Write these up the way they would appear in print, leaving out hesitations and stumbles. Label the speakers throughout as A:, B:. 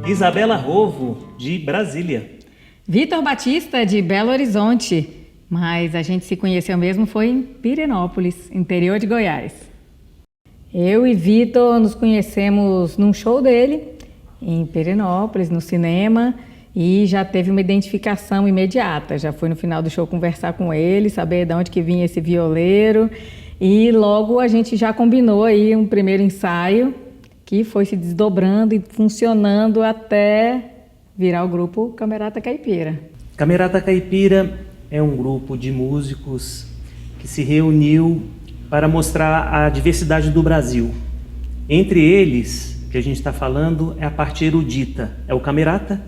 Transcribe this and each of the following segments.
A: Isabela Rovo, de Brasília.
B: Vitor Batista, de Belo Horizonte, mas a gente se conheceu mesmo foi em Pirenópolis, interior de Goiás. Eu e Vitor nos conhecemos num show dele, em Pirenópolis, no cinema, e já teve uma identificação imediata. Já fui no final do show conversar com ele, saber de onde que vinha esse violeiro, e logo a gente já combinou aí um primeiro ensaio, que foi se desdobrando e funcionando até virar o grupo Camerata Caipira.
A: Camerata Caipira é um grupo de músicos que se reuniu para mostrar a diversidade do Brasil. Entre eles, que a gente está falando, é a parte erudita, é o Camerata,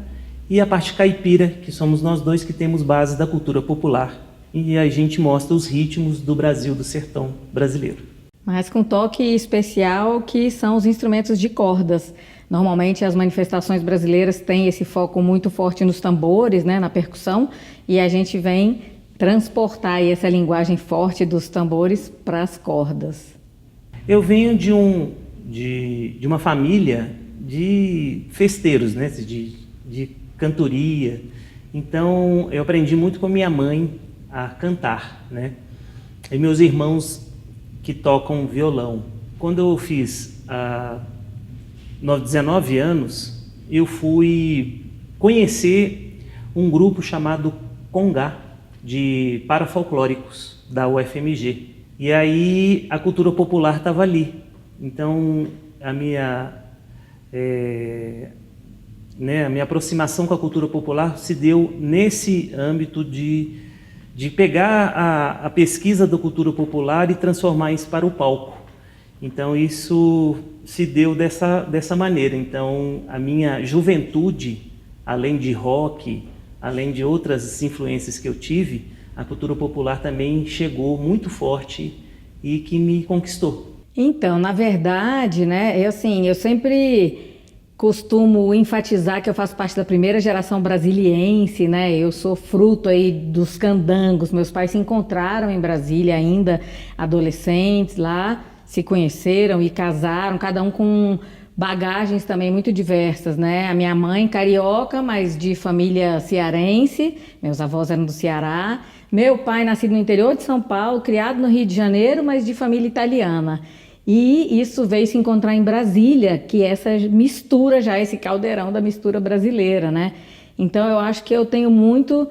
A: e a parte caipira, que somos nós dois que temos base da cultura popular. E a gente mostra os ritmos do Brasil, do sertão brasileiro.
B: Mas com toque especial que são os instrumentos de cordas. Normalmente as manifestações brasileiras têm esse foco muito forte nos tambores, né, na percussão, e a gente vem transportar aí essa linguagem forte dos tambores para as cordas.
A: Eu venho de uma família de festeiros, né, de cantoria. Então eu aprendi muito com minha mãe a cantar, né? E meus irmãos que tocam violão. Quando eu fiz 19 anos, eu fui conhecer um grupo chamado Congá, de parafolclóricos, da UFMG. E aí a cultura popular estava ali. Então a minha aproximação com a cultura popular se deu nesse âmbito de pegar a pesquisa da cultura popular e transformar isso para o palco. Então isso se deu dessa maneira. Então a minha juventude, além de rock, além de outras influências que eu tive, a cultura popular também chegou muito forte e que me conquistou.
B: Então, na verdade, né, eu sempre costumo enfatizar que eu faço parte da primeira geração brasiliense, né? Eu sou fruto aí dos candangos. Meus pais se encontraram em Brasília ainda adolescentes lá, se conheceram e casaram, cada um com bagagens também muito diversas, né? A minha mãe carioca, mas de família cearense, meus avós eram do Ceará. Meu pai nascido no interior de São Paulo, criado no Rio de Janeiro, mas de família italiana. E isso veio se encontrar em Brasília, que é essa mistura já, esse caldeirão da mistura brasileira, né? Então eu acho que eu tenho muito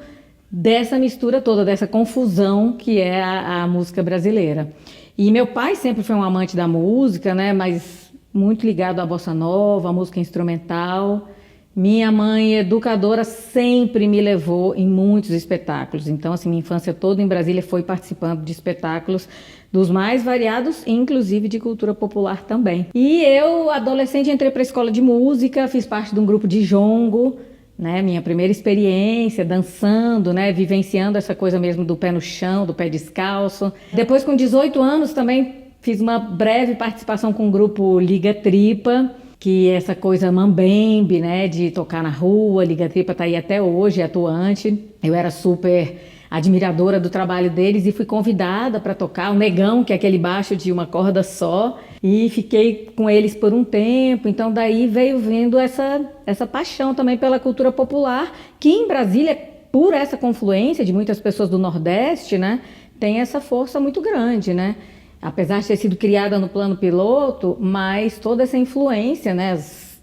B: dessa mistura toda, dessa confusão que é a música brasileira. E meu pai sempre foi um amante da música, né? Mas muito ligado à bossa nova, à música instrumental. Minha mãe, educadora, sempre me levou em muitos espetáculos. Então, assim, minha infância toda em Brasília foi participando de espetáculos dos mais variados, inclusive de cultura popular também. E eu, adolescente, entrei para a escola de música, fiz parte de um grupo de jongo, né? Minha primeira experiência dançando, né? Vivenciando essa coisa mesmo do pé no chão, do pé descalço. Depois, com 18 anos, também fiz uma breve participação com o grupo Liga Tripa, que é essa coisa mambembe, né, de tocar na rua. Liga Tripa tá aí até hoje, é atuante. Eu era super admiradora do trabalho deles e fui convidada para tocar o Negão, que é aquele baixo de uma corda só, e fiquei com eles por um tempo. Então daí veio vindo essa paixão também pela cultura popular, que em Brasília, por essa confluência de muitas pessoas do Nordeste, né, tem essa força muito grande, né? Apesar de ter sido criada no plano piloto, mas toda essa influência, né,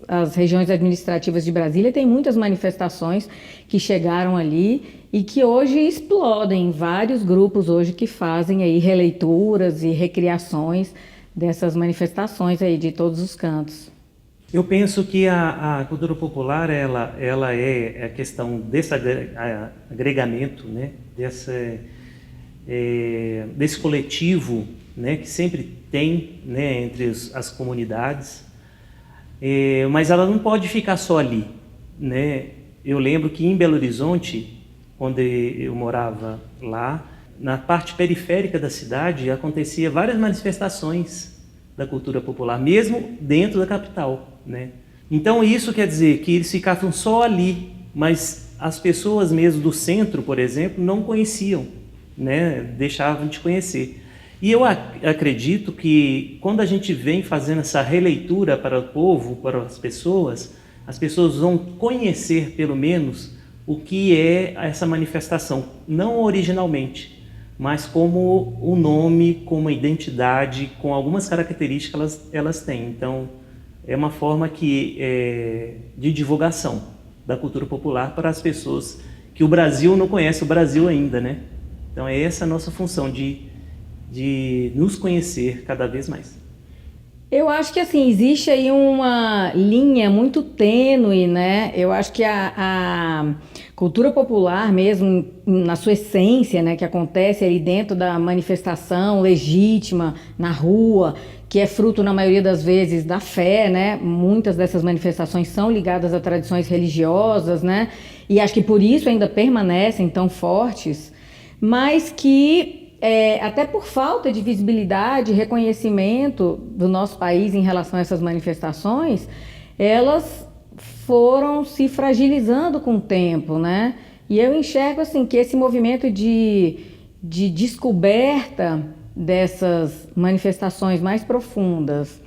B: as regiões administrativas de Brasília têm muitas manifestações que chegaram ali e que hoje explodem, vários grupos hoje que fazem aí releituras e recriações dessas manifestações aí de todos os cantos.
A: Eu penso que a cultura popular ela é a questão desse agregamento, né, desse coletivo, né, que sempre tem, né, entre as comunidades, mas ela não pode ficar só ali, né? Eu lembro que em Belo Horizonte, quando eu morava lá, na parte periférica da cidade, acontecia várias manifestações da cultura popular, mesmo dentro da capital, né? Então isso quer dizer que eles ficavam só ali, mas as pessoas mesmo do centro, por exemplo, não conheciam, né? Deixavam de conhecer. E eu acredito que quando a gente vem fazendo essa releitura para o povo, para as pessoas vão conhecer pelo menos o que é essa manifestação, não originalmente, mas como o nome, como a identidade, com algumas características elas têm. Então, é uma forma de divulgação da cultura popular para as pessoas que o Brasil não conhece o Brasil ainda, né? Então, é essa a nossa função de nos conhecer cada vez mais.
B: Eu acho que assim, existe aí uma linha muito tênue, né? Eu acho que a cultura popular mesmo, na sua essência, né, que acontece ali dentro da manifestação legítima, na rua, que é fruto, na maioria das vezes, da fé, né? Muitas dessas manifestações são ligadas a tradições religiosas, né? E acho que por isso ainda permanecem tão fortes, mas que até por falta de visibilidade, reconhecimento do nosso país em relação a essas manifestações, elas foram se fragilizando com o tempo, né? E eu enxergo assim que esse movimento de descoberta dessas manifestações mais profundas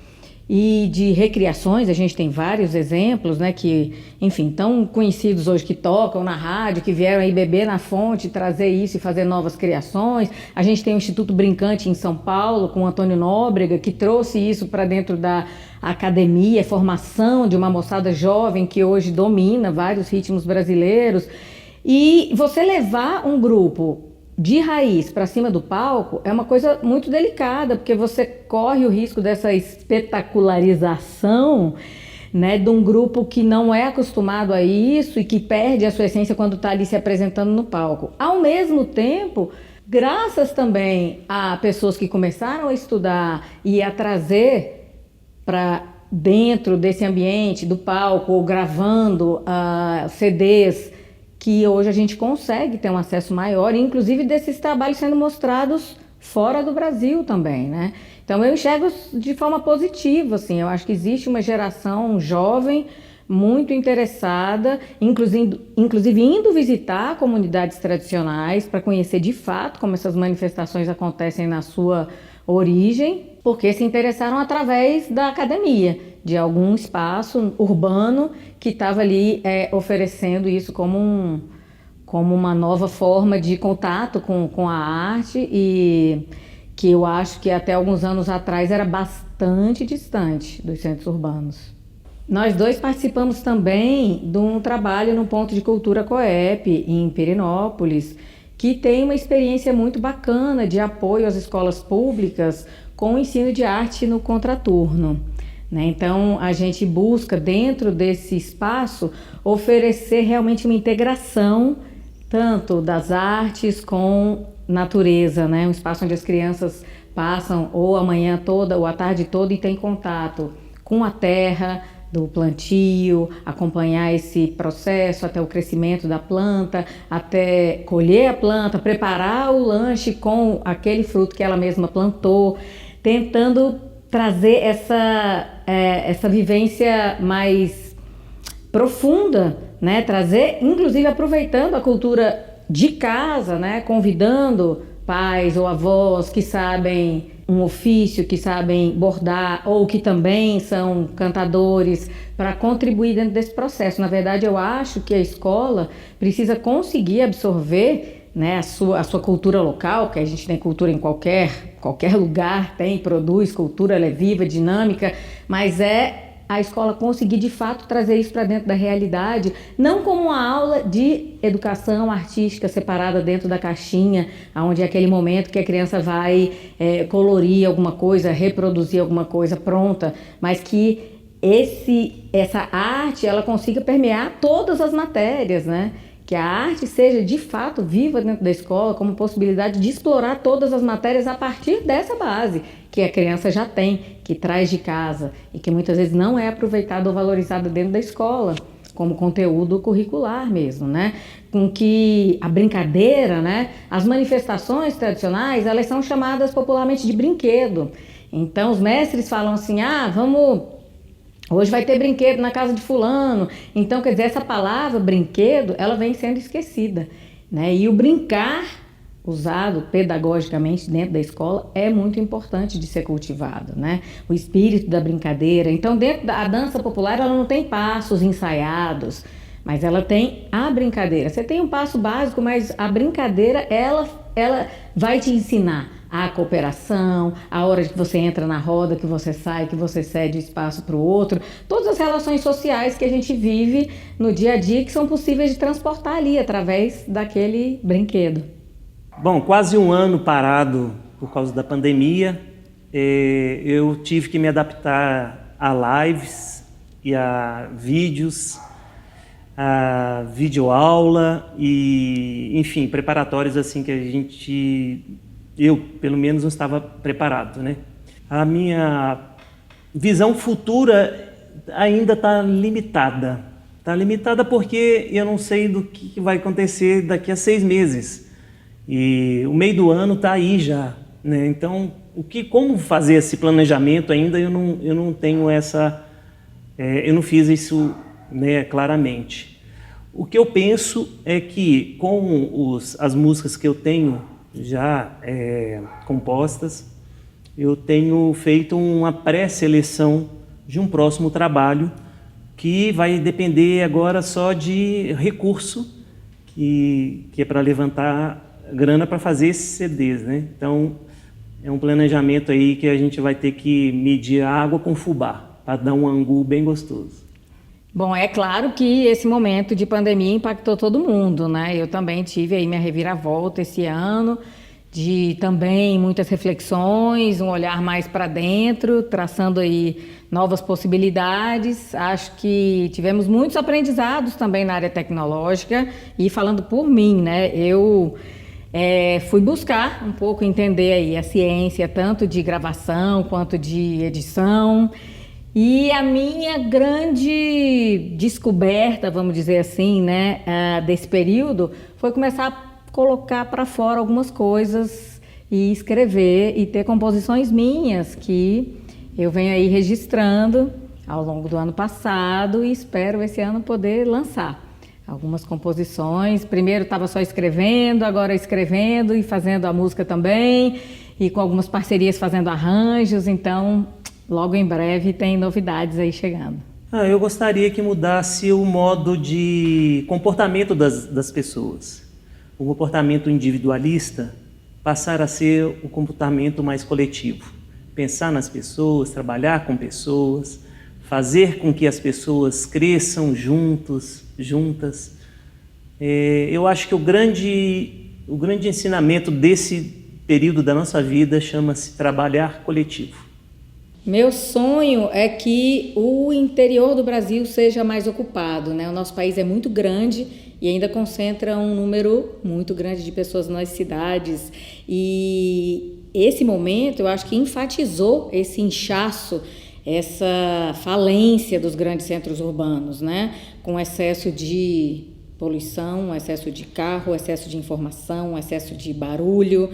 B: e de recriações, a gente tem vários exemplos, né, que, enfim, tão conhecidos hoje, que tocam na rádio, que vieram aí beber na fonte, trazer isso e fazer novas criações. A gente tem o Instituto Brincante em São Paulo, com o Antônio Nóbrega, que trouxe isso para dentro da academia, formação de uma moçada jovem que hoje domina vários ritmos brasileiros. E você levar um grupo de raiz para cima do palco é uma coisa muito delicada, porque você corre o risco dessa espetacularização, né, de um grupo que não é acostumado a isso e que perde a sua essência quando está ali se apresentando no palco. Ao mesmo tempo, graças também a pessoas que começaram a estudar e a trazer para dentro desse ambiente do palco, ou gravando CDs, que hoje a gente consegue ter um acesso maior, inclusive desses trabalhos sendo mostrados fora do Brasil também, né? Então eu enxergo de forma positiva, assim, eu acho que existe uma geração jovem muito interessada, inclusive indo visitar comunidades tradicionais para conhecer de fato como essas manifestações acontecem na sua origem, porque se interessaram através da academia, de algum espaço urbano que estava ali oferecendo isso como uma nova forma de contato com a arte, e que eu acho que até alguns anos atrás era bastante distante dos centros urbanos. Nós dois participamos também de um trabalho no Ponto de Cultura Coep, em Pirenópolis, que tem uma experiência muito bacana de apoio às escolas públicas com o ensino de arte no contraturno, né? Então, a gente busca, dentro desse espaço, oferecer realmente uma integração tanto das artes com natureza, né? Um espaço onde as crianças passam ou a manhã toda ou a tarde toda e têm contato com a terra, do plantio, acompanhar esse processo até o crescimento da planta, até colher a planta, preparar o lanche com aquele fruto que ela mesma plantou, tentando trazer essa vivência mais profunda, né? Trazer, inclusive aproveitando a cultura de casa, né? Convidando pais ou avós que sabem um ofício, que sabem bordar ou que também são cantadores, para contribuir dentro desse processo. Na verdade, eu acho que a escola precisa conseguir absorver, né, a sua cultura local, porque a gente tem cultura em qualquer lugar, produz cultura, ela é viva, dinâmica, mas a escola conseguir de fato trazer isso para dentro da realidade, não como uma aula de educação artística separada dentro da caixinha, onde é aquele momento que a criança vai colorir alguma coisa, reproduzir alguma coisa pronta, mas que essa arte ela consiga permear todas as matérias, né? Que a arte seja de fato viva dentro da escola como possibilidade de explorar todas as matérias a partir dessa base que a criança já tem, que traz de casa e que muitas vezes não é aproveitada ou valorizada dentro da escola como conteúdo curricular mesmo, né? Com que a brincadeira, né? As manifestações tradicionais, elas são chamadas popularmente de brinquedo. Então os mestres falam assim, vamos Hoje vai ter brinquedo na casa de fulano. Então, quer dizer, essa palavra brinquedo, ela vem sendo esquecida, né? E o brincar, usado pedagogicamente dentro da escola, é muito importante de ser cultivado, né? O espírito da brincadeira. Então, dentro da dança popular, ela não tem passos ensaiados, mas ela tem a brincadeira. Você tem um passo básico, mas a brincadeira, ela vai te ensinar a cooperação, a hora que você entra na roda, que você sai, que você cede espaço para o outro, todas as relações sociais que a gente vive no dia a dia que são possíveis de transportar ali através daquele brinquedo.
A: Bom, quase um ano parado por causa da pandemia, eu tive que me adaptar a lives e a vídeos, a videoaula e, enfim, preparatórios assim que eu, pelo menos, não estava preparado, né? A minha visão futura ainda está limitada. Está limitada porque eu não sei do que vai acontecer daqui a 6 meses. E o meio do ano está aí já, né? Então, como fazer esse planejamento ainda, eu não tenho eu não fiz isso, né, claramente. O que eu penso é que com as músicas que eu tenho já compostas, eu tenho feito uma pré-seleção de um próximo trabalho que vai depender agora só de recurso, que é para levantar grana para fazer esses CDs, né? Então, é um planejamento aí que a gente vai ter que medir a água com fubá, para dar um angu bem gostoso.
B: Bom, é claro que esse momento de pandemia impactou todo mundo, né? Eu também tive aí minha reviravolta esse ano, de também muitas reflexões, um olhar mais para dentro, traçando aí novas possibilidades. Acho que tivemos muitos aprendizados também na área tecnológica e falando por mim, né? Eu fui buscar um pouco entender aí a ciência, tanto de gravação quanto de edição. E a minha grande descoberta, vamos dizer assim, né, desse período, foi começar a colocar para fora algumas coisas e escrever e ter composições minhas que eu venho aí registrando ao longo do ano passado e espero esse ano poder lançar algumas composições. Primeiro estava só escrevendo, agora escrevendo e fazendo a música também, e com algumas parcerias fazendo arranjos, então logo em breve tem novidades aí chegando.
A: Eu gostaria que mudasse o modo de comportamento das pessoas. O comportamento individualista passar a ser o comportamento mais coletivo. Pensar nas pessoas, trabalhar com pessoas, fazer com que as pessoas cresçam juntas. Eu acho que o grande ensinamento desse período da nossa vida chama-se trabalhar coletivo.
B: Meu sonho é que o interior do Brasil seja mais ocupado, né? O nosso país é muito grande e ainda concentra um número muito grande de pessoas nas cidades. E esse momento, eu acho que enfatizou esse inchaço, essa falência dos grandes centros urbanos, né? Com excesso de poluição, excesso de carro, excesso de informação, excesso de barulho.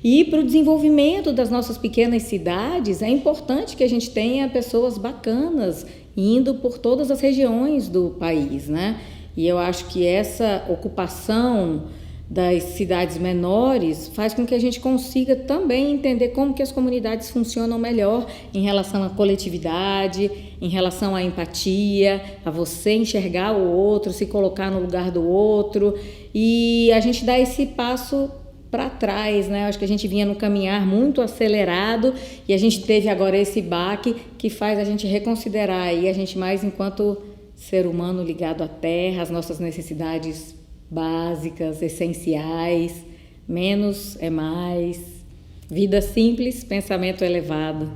B: E para o desenvolvimento das nossas pequenas cidades, é importante que a gente tenha pessoas bacanas indo por todas as regiões do país, né? E eu acho que essa ocupação das cidades menores faz com que a gente consiga também entender como que as comunidades funcionam melhor em relação à coletividade, em relação à empatia, a você enxergar o outro, se colocar no lugar do outro, e a gente dá esse passo para trás, né? Acho que a gente vinha num caminhar muito acelerado e a gente teve agora esse baque que faz a gente reconsiderar aí a gente mais enquanto ser humano ligado à terra, as nossas necessidades básicas, essenciais, menos é mais, vida simples, pensamento elevado.